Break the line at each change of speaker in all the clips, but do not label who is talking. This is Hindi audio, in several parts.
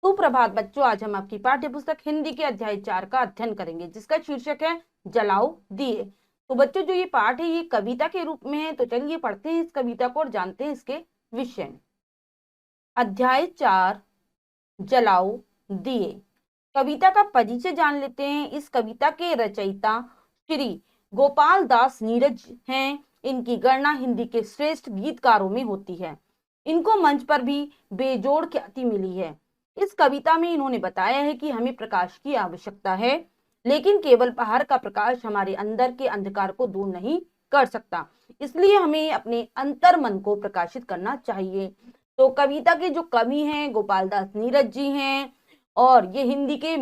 सुप्रभात बच्चों, आज हम आपकी पाठ्य पुस्तक हिंदी के अध्याय 4 का अध्ययन करेंगे, जिसका शीर्षक है जलाओ दिए। तो बच्चों, जो ये पाठ है ये कविता के रूप में है। तो चलिए पढ़ते हैं इस कविता को और जानते हैं इसके विषय। अध्याय 4, जलाओ दिए। कविता का परिचय जान लेते हैं। इस कविता के रचयिता श्री गोपाल दास नीरज हैं। इनकी गणना हिंदी के श्रेष्ठ गीतकारों में होती है। इनको मंच पर भी बेजोड़ ख्याति मिली है। इस कविता में इन्होंने बताया है कि हमें प्रकाश की आवश्यकता है, लेकिन केवल बाहर का प्रकाश हमारे अंदर के अंधकार को दूर नहीं कर सकता। इसलिए हमें अपने अंतर मन को प्रकाशित करना चाहिए। तो कविता के जो कवि हैं गोपाल दास नीरज जी हैं, और ये हिंदी के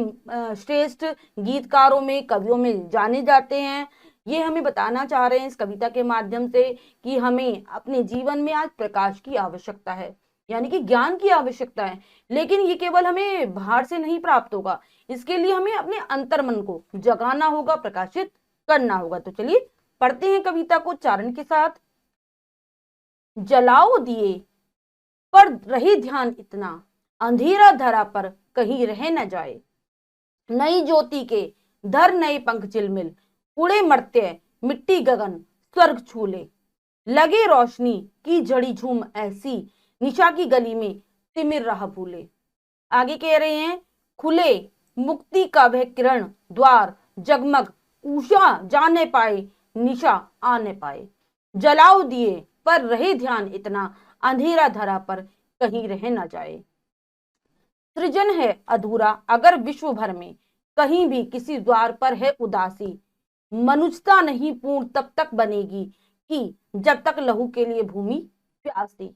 श्रेष्ठ गीतकारों में, कवियों में जाने जाते हैं। ये हमें बताना चाह रहे हैं इस कविता के माध्यम से कि हमें अपने जीवन में आज प्रकाश की आवश्यकता है, यानी कि ज्ञान की आवश्यकता है। लेकिन ये केवल हमें बाहर से नहीं प्राप्त होगा, इसके लिए हमें अपने अंतर्मन को जगाना होगा, प्रकाशित करना होगा। तो चलिए पढ़ते हैं कविता को चारण के साथ। जलाओ दिए पर रही ध्यान इतना, अंधेरा धरा पर कहीं रह न जाए। नई ज्योति के धर नए पंख चिलमिल, उड़े मर्त्य मिट्टी गगन स्वर्ग छूले। लगे रोशनी की जड़ी झूम ऐसी, निशा की गली में तिमिर रहा भूले। आगे कह रहे हैं, खुले मुक्ति का वह किरण द्वार, जगमग उषा जाने पाए, निशा आने पाए। जलाओ दिए पर रहे ध्यान इतना, अंधेरा धरा पर कहीं रह न जाए। सृजन है अधूरा अगर विश्व भर में, कहीं भी किसी द्वार पर है उदासी। मनुष्यता नहीं पूर्ण तब तक बनेगी, कि जब तक लहू के लिए भूमि प्यासी।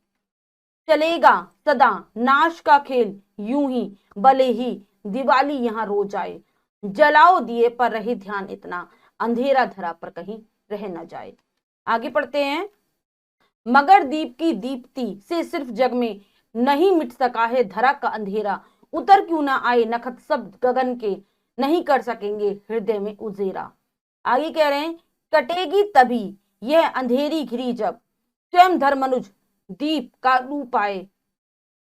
चलेगा सदा नाश का खेल यूं ही, भले ही दिवाली यहाँ रोज आए। जलाओ दिए पर रहे ध्यान इतना, अंधेरा धरा पर कहीं रह न जाए। आगे पढ़ते हैं। मगर दीप की दीप्ति से सिर्फ जग में नहीं मिट सका है धरा का अंधेरा। उतर क्यों ना आए नखत सब गगन के, नहीं कर सकेंगे हृदय में उजेरा। आगे कह रहे हैं, कटेगी तभी यह अंधेरी घिरी जब, स्वयं धर्मनुज दीप का रूप आए।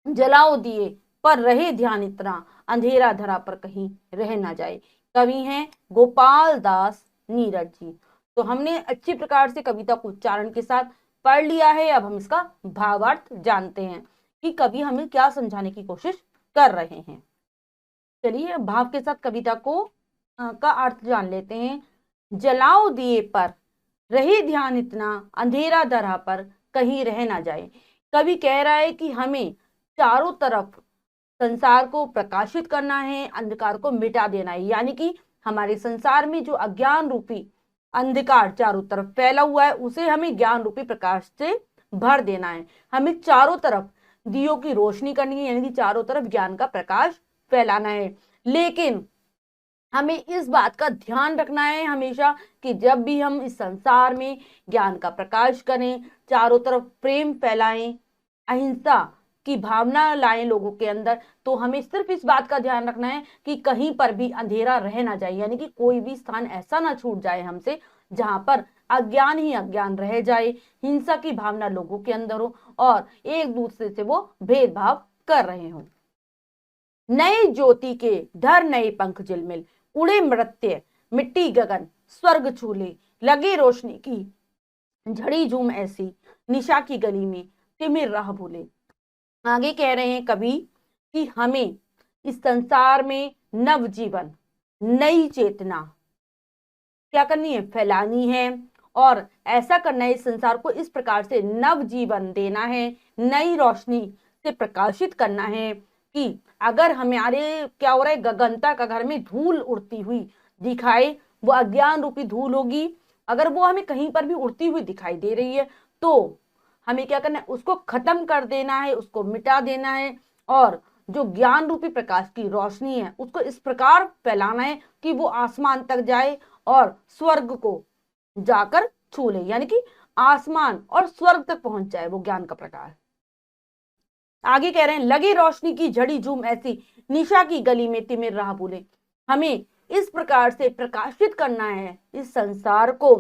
जलाओ दिए पर रहे ध्यान इतना, अंधेरा धरा पर कहीं रह ना जाए। कवि हैं गोपाल दास नीरज जी। तो हमने अच्छी प्रकार से कविता को उच्चारण के साथ पढ़ लिया है। अब हम इसका भावार्थ जानते हैं कि कवि हमें क्या समझाने की कोशिश कर रहे हैं। चलिए भाव के साथ कविता को का अर्थ जान लेते हैं। जलाओ दिए पर रहे ध्यान इतना, अंधेरा धरा पर कहीं रह ना जाए। कवि कह रहा है कि हमें चारों तरफ संसार को प्रकाशित करना है, अंधकार को मिटा देना है। यानी कि हमारे संसार में जो अज्ञान रूपी अंधकार चारों तरफ फैला हुआ है, उसे हमें ज्ञान रूपी प्रकाश से भर देना है। हमें चारों तरफ दियों की रोशनी करनी है, यानी कि चारों तरफ ज्ञान का प्रकाश फैलाना है। लेकिन हमें इस बात का ध्यान रखना है हमेशा कि जब भी हम इस संसार में ज्ञान का प्रकाश करें, चारों तरफ प्रेम फैलाएं, अहिंसा की भावना लाएं लोगों के अंदर, तो हमें सिर्फ इस बात का ध्यान रखना है कि कहीं पर भी अंधेरा रह ना जाए। यानी कि कोई भी स्थान ऐसा ना छूट जाए हमसे जहां पर अज्ञान ही अज्ञान रह जाए, हिंसा की भावना लोगों के अंदर हो और एक दूसरे से वो भेदभाव कर रहे हो। नए ज्योति के धर नए पंख झिलमिल, उड़े मृत्य मिट्टी गगन स्वर्ग छूले। लगे रोशनी की झड़ी झूम ऐसी, निशा की गली में तिमिर राह भूले। आगे कह रहे हैं कवि कि हमें इस संसार में नव जीवन, नई चेतना क्या करनी है, फैलानी है। और ऐसा करना है, इस संसार को इस प्रकार से नव जीवन देना है, नई रोशनी से प्रकाशित करना है कि अगर हमारे क्या हो रहा है, गगनता का घर में धूल उड़ती हुई दिखाए, वो अज्ञान रूपी धूल होगी। अगर वो हमें कहीं पर भी उड़ती हुई दिखाई दे रही है तो हमें क्या करना है, उसको खत्म कर देना है, उसको मिटा देना है। और जो ज्ञान रूपी प्रकाश की रोशनी है उसको इस प्रकार फैलाना है कि वो आसमान तक जाए और स्वर्ग को जाकर छू ले, यानी कि आसमान और स्वर्ग तक पहुंच जाए वो ज्ञान का प्रकाश। आगे कह रहे हैं, लगे रोशनी की झड़ी झूम ऐसी, निशा की गली में तिमिर राह भूले। हमें इस प्रकार से प्रकाशित करना है इस संसार को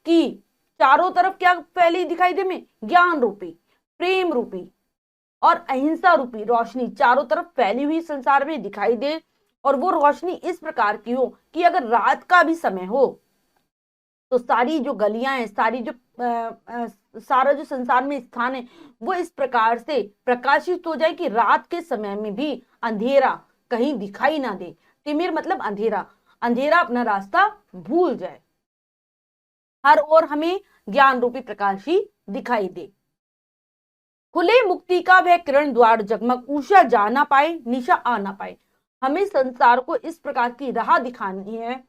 कि चारों तरफ क्या फैली दिखाई दे, में ज्ञान रूपी, प्रेम रूपी और अहिंसा रूपी रोशनी चारों तरफ फैली हुई संसार में दिखाई दे, और वो रोशनी इस प्रकार की हो कि अगर रात का भी समय हो तो सारी जो गलियां हैं, सारी जो सारा जो संसार में स्थान है, वो इस प्रकार से प्रकाशित हो जाए कि रात के समय में भी अंधेरा कहीं दिखाई ना दे। तिमिर मतलब अंधेरा, अंधेरा अपना रास्ता भूल जाए, हर ओर हमें ज्ञान रूपी प्रकाश ही दिखाई दे। खुले मुक्ति का वह किरण द्वार जगमग, उषा जा ना पाए निशा आ ना पाए। हमें संसार को इस प्रकार की राह दिखानी है,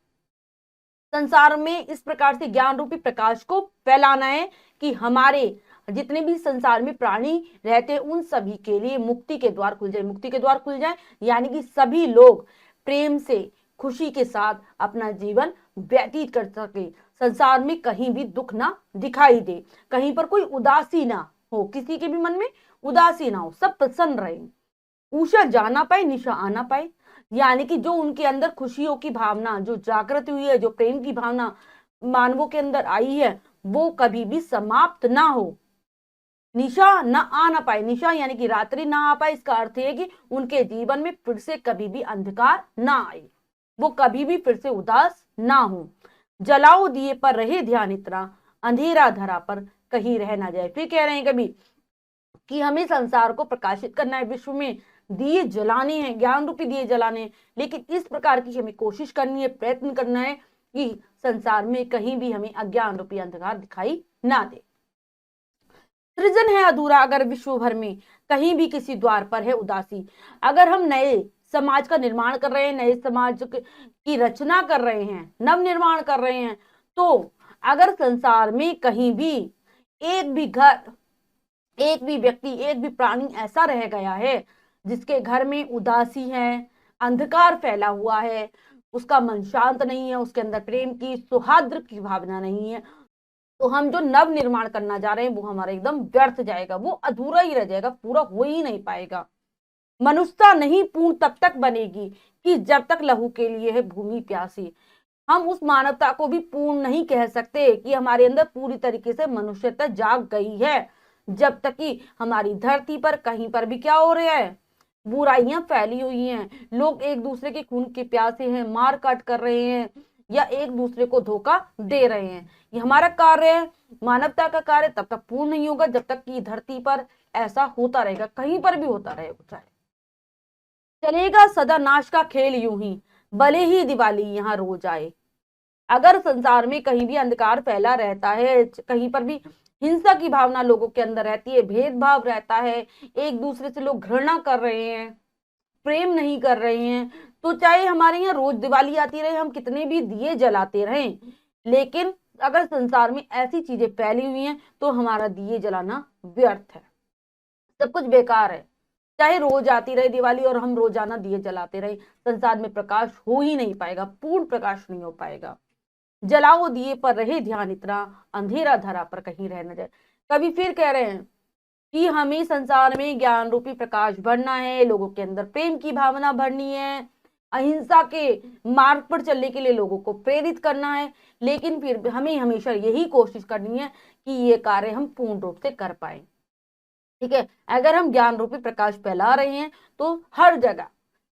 संसार में इस प्रकार से ज्ञान रूपी प्रकाश को फैलाना है कि हमारे जितने भी संसार में प्राणी रहते हैं उन सभी के लिए मुक्ति के द्वार खुल जाए, मुक्ति के द्वार खुल जाए, यानी कि सभी लोग प्रेम से खुशी के साथ अपना जीवन व्यतीत कर सके, संसार में कहीं भी दुख ना दिखाई दे, कहीं पर कोई उदासी ना हो, किसी के भी मन में उदासी ना हो, सब प्रसन्न रहे। उषा जाना पाए निशा आना पाए, यानी कि जो उनके अंदर खुशियों की भावना जो जागृत हुई है, जो प्रेम की भावना मानवों के अंदर आई है, वो कभी भी समाप्त ना हो। निशा न आ ना पाए, निशा यानी कि रात्रि ना आ पाए, इसका अर्थ है कि उनके जीवन में फिर से कभी भी अंधकार ना आए, वो कभी भी फिर से उदास ना हो। जलाओ दिए पर रहे ध्यान इतना, अंधेरा धरा पर कहीं रह ना जाए। फिर कह रहे हैं कभी कि हमें संसार को प्रकाशित करना है, विश्व में दिए जलाने हैं, ज्ञान रूपी दिए जलाने हैं, लेकिन इस प्रकार की हमें कोशिश करनी है, प्रयत्न करना है कि संसार में कहीं भी हमें अज्ञान रूपी अंधकार दिखाई ना दे। सृजन है अधूरा अगर विश्व भर में कहीं भी किसी द्वार पर है उदासी। अगर हम नए समाज का निर्माण कर रहे हैं, नए समाज की रचना कर रहे हैं, नव निर्माण कर रहे हैं, तो अगर संसार में कहीं भी एक भी घर, एक भी व्यक्ति, एक भी प्राणी ऐसा रह गया है जिसके घर में उदासी है, अंधकार फैला हुआ है, उसका मन शांत नहीं है, उसके अंदर प्रेम की सौहार्द की भावना नहीं है, तो हम जो नव निर्माण करना जा रहे हैं वो हमारा एकदम व्यर्थ जाएगा, वो अधूरा ही रह जाएगा, पूरा हो ही नहीं पाएगा। मनुष्यता नहीं पूर्ण तब तक बनेगी कि जब तक लहू के लिए है भूमि प्यासी। हम उस मानवता को भी पूर्ण नहीं कह सकते कि हमारे अंदर पूरी तरीके से मनुष्यता जाग गई है, जब तक कि हमारी धरती पर कहीं पर भी क्या हो रहा है, बुराइयां फैली हुई हैं, लोग एक दूसरे के खून के प्यासे हैं, मार काट कर रहे हैं, या एक दूसरे को धोखा दे रहे हैं। ये हमारा कार्य है, मानवता का कार्य तब तक पूर्ण नहीं होगा जब तक कि धरती पर ऐसा होता रहेगा, कहीं पर भी होता रहेगा, चाहे चलेगा सदा नाश का खेल यूं ही, भले ही दिवाली यहाँ रोज आए। अगर संसार में कहीं भी अंधकार फैला रहता है, कहीं पर भी हिंसा की भावना लोगों के अंदर रहती है, भेदभाव रहता है, एक दूसरे से लोग घृणा कर रहे हैं, प्रेम नहीं कर रहे हैं, तो चाहे हमारे यहाँ रोज दिवाली आती रहे, हम कितने भी दिए जलाते रहें, लेकिन अगर संसार में ऐसी चीजें फैली हुई हैं तो हमारा दिए जलाना व्यर्थ है, सब कुछ बेकार है। चाहे रोज आती रहे दिवाली और हम रोजाना दिए जलाते रहे, संसार में प्रकाश हो ही नहीं पाएगा, पूर्ण प्रकाश नहीं हो पाएगा। जलाओ दिए पर रहे ध्यान इतना, अंधेरा धरा पर कहीं रह न जाए। कभी फिर कह रहे हैं कि हमें संसार में ज्ञान रूपी प्रकाश भरना है, लोगों के अंदर प्रेम की भावना भरनी है, अहिंसा के मार्ग पर चलने के लिए लोगों को प्रेरित करना है, लेकिन फिर हमें हमेशा यही कोशिश करनी है कि ये कार्य हम पूर्ण रूप से कर पाए। ठीक है, अगर हम ज्ञान रूपी प्रकाश फैला रहे हैं तो हर जगह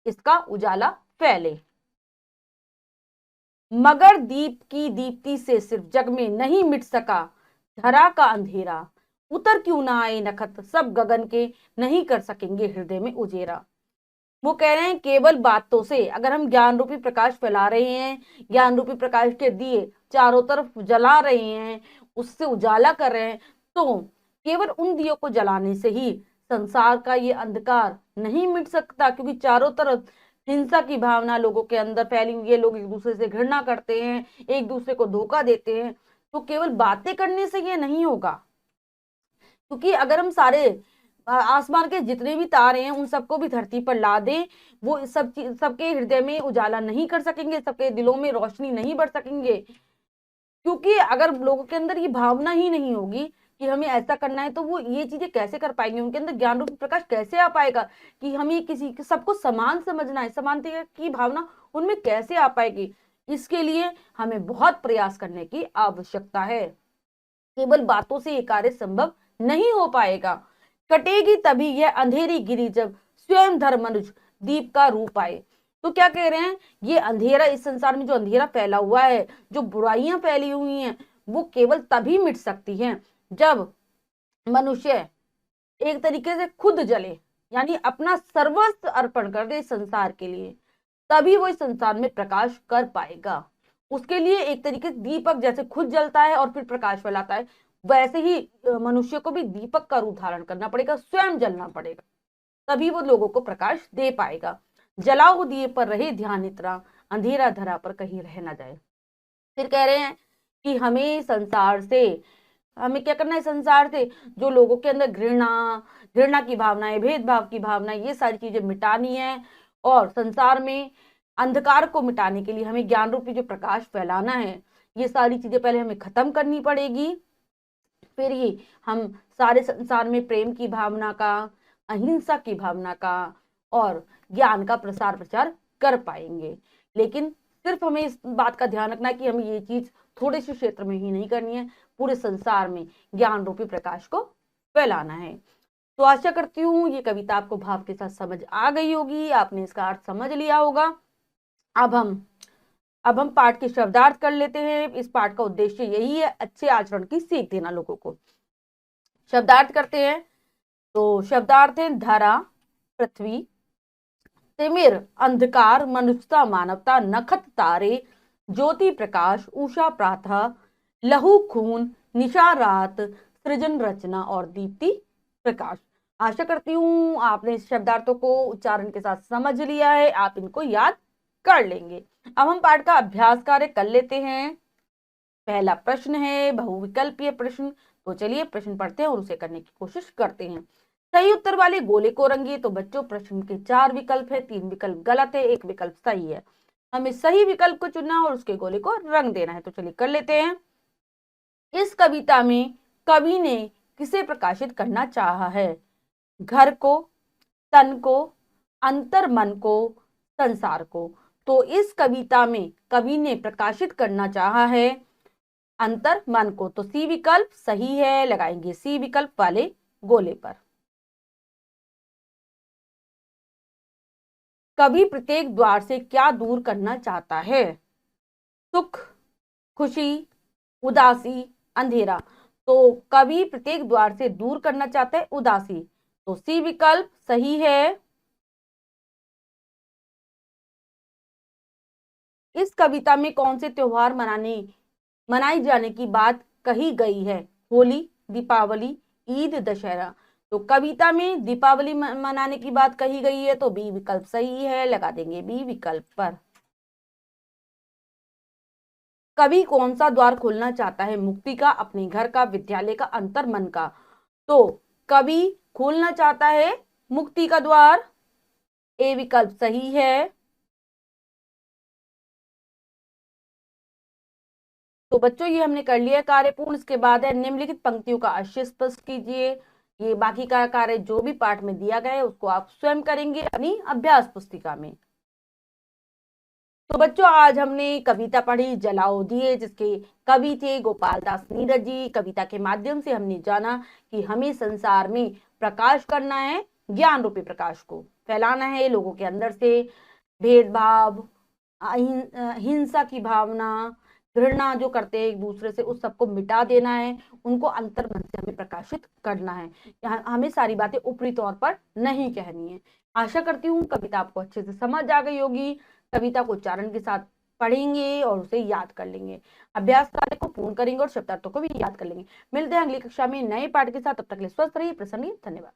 इसका उजाला फैले। मगर दीप की दीप्ति से सिर्फ जग में नहीं मिट सका धरा का अंधेरा, उतर क्यों ना आए नखत सब गगन के, नहीं कर सकेंगे हृदय में उजेरा। वो कह रहे हैं केवल बातों से अगर हम ज्ञान रूपी प्रकाश फैला रहे हैं, ज्ञान रूपी प्रकाश के दिए चारों तरफ जला रहे हैं, उससे उजाला कर रहे हैं, तो केवल उन दियों को जलाने से ही संसार का ये अंधकार नहीं मिट सकता, क्योंकि चारों तरफ हिंसा की भावना लोगों के अंदर फैली हुई है, लोग एक दूसरे से घृणा करते हैं, एक दूसरे को धोखा देते हैं, तो केवल बातें करने से ये नहीं होगा। क्योंकि अगर हम सारे आसमान के जितने भी तारे हैं उन सबको भी धरती पर ला दें, वो सबके हृदय में उजाला नहीं कर सकेंगे, सबके दिलों में रोशनी नहीं बढ़ सकेंगे, क्योंकि अगर लोगों के अंदर ये भावना ही नहीं होगी कि हमें ऐसा करना है, तो वो ये चीजें कैसे कर पाएंगे, उनके अंदर ज्ञान रूपी प्रकाश कैसे आ पाएगा कि हमें किसी सबको समान समझना है, समानता की भावना उनमें कैसे आ पाएगी। इसके लिए हमें बहुत प्रयास करने की आवश्यकता है, केवल बातों से ये कार्य संभव नहीं हो पाएगा। कटेगी तभी यह अंधेरी गिरी जब स्वयं धर्म मनुज दीप का रूप आए। तो क्या कह रहे हैं, ये अंधेरा, इस संसार में जो अंधेरा फैला हुआ है, जो बुराइयां फैली हुई हैं, वो केवल तभी मिट सकती हैं जब मनुष्य एक तरीके से खुद जले, यानी अपना सर्वस्व अर्पण कर दे इस संसार के लिए, तभी वो इस संसार में प्रकाश कर पाएगा। उसके लिए एक तरीके से दीपक जैसे खुद जलता है और फिर प्रकाश फैलाता है, वैसे ही मनुष्य को भी दीपक का रूप धारण करना पड़ेगा, स्वयं जलना पड़ेगा, तभी वो लोगों को प्रकाश दे पाएगा। जलाओ दिए पर रहे ध्यान इतना, अंधेरा धरा पर कहीं रह ना जाए। फिर कह रहे हैं कि हमें संसार से, हमें क्या करना है, संसार से जो लोगों के अंदर घृणा घृणा की भावना है, भेदभाव की भावना, ये सारी चीजें मिटानी है। और संसार में अंधकार को मिटाने के लिए हमें ज्ञान रूपी जो प्रकाश फैलाना है, ये सारी चीजें पहले हमें खत्म करनी पड़ेगी। फिर ही हम सारे संसार में प्रेम की भावना का, अहिंसा की भावना का और ज्ञान का प्रसार प्रचार कर पाएंगे। लेकिन सिर्फ हमें इस बात का ध्यान रखना है कि हमें ये चीज थोड़े से क्षेत्र में ही नहीं करनी है, पूरे संसार में ज्ञान रूपी प्रकाश को फैलाना है। तो आशा करती हूँ ये कविता आपको भाव के साथ समझ आ गई होगी, आपने इसका अर्थ समझ लिया होगा। अब हम पाठ के शब्दार्थ कर लेते हैं। इस पाठ का उद्देश्य यही है, अच्छे आचरण की सीख देना लोगों को। शब्दार्थ करते हैं। तो शब्दार्थ है, धरा पृथ्वी, तिमिर अंधकार, मनुष्यता मानवता, नखत तारे, ज्योति प्रकाश, उषा प्रातः, लहू खून, निशा रात, सृजन रचना और दीप्ति प्रकाश। आशा करती हूँ आपने इस शब्दार्थों को उच्चारण के साथ समझ लिया है, आप इनको याद कर लेंगे। अब हम पाठ का अभ्यास कार्य कर लेते हैं। पहला प्रश्न है बहुविकल्पीय प्रश्न, तो चलिए प्रश्न पढ़ते हैं और उसे करने की कोशिश करते हैं। सही उत्तर वाले गोले को रंगिए। तो बच्चों प्रश्न के 4 विकल्प है, 3 विकल्प गलत है, 1 विकल्प सही है। हमें सही विकल्प को चुनना और उसके गोले को रंग देना है। तो चलिए कर लेते हैं। इस कविता में कवि ने किसे प्रकाशित करना चाहा है? घर को, तन को, अंतर मन को, संसार को। तो इस कविता में कवि ने प्रकाशित करना चाहा है अंतर मन को। तो सी विकल्प सही है, लगाएंगे सी विकल्प वाले गोले पर। कवि प्रत्येक द्वार से क्या दूर करना चाहता है? सुख, खुशी, उदासी, अंधेरा। तो कवि प्रत्येक द्वार से दूर करना चाहता है उदासी। तो सी विकल्प सही है। इस कविता में कौन से त्योहार मनाई जाने की बात कही गई है? होली, दीपावली, ईद, दशहरा। तो कविता में दीपावली मनाने की बात कही गई है, तो बी विकल्प सही है, लगा देंगे बी विकल्प पर। कवि कौन सा द्वार खोलना चाहता है? मुक्ति का, अपने घर का, विद्यालय का, अंतर मन का। तो कवि खोलना चाहता है मुक्ति का द्वार, ए विकल्प सही है। तो बच्चों ये हमने कर लिया कार्य पूर्ण। इसके बाद है निम्नलिखित पंक्तियों का आशय स्पष्ट कीजिए। ये बाकी का कार्य जो भी पाठ में दिया गया है उसको आप स्वयं करेंगे अपनी अभ्यास पुस्तिका में। तो बच्चों आज हमने कविता पढ़ी जलाओ दिए, जिसके कवि थे गोपाल दास नीरज जी। कविता के माध्यम से हमने जाना कि हमें संसार में प्रकाश करना है, ज्ञान रूपी प्रकाश को फैलाना है, लोगों के अंदर से भेदभाव, हिंसा की भावना, घृणा जो करते हैं एक दूसरे से, उस सबको मिटा देना है, उनको अंतर मन से हमें प्रकाशित करना है। यहाँ हमें सारी बातें ऊपरी तौर पर नहीं कहनी है। आशा करती हूँ कविता आपको अच्छे से समझ आ गई होगी। कविता को उच्चारण के साथ पढ़ेंगे और उसे याद कर लेंगे, अभ्यास कार्य को पूर्ण करेंगे और शब्दार्थों को भी याद कर लेंगे। मिलते हैं अगली कक्षा में नए पाठ के साथ, तब तक के लिए स्वस्थ रहिए, प्रसन्न रहिए, धन्यवाद।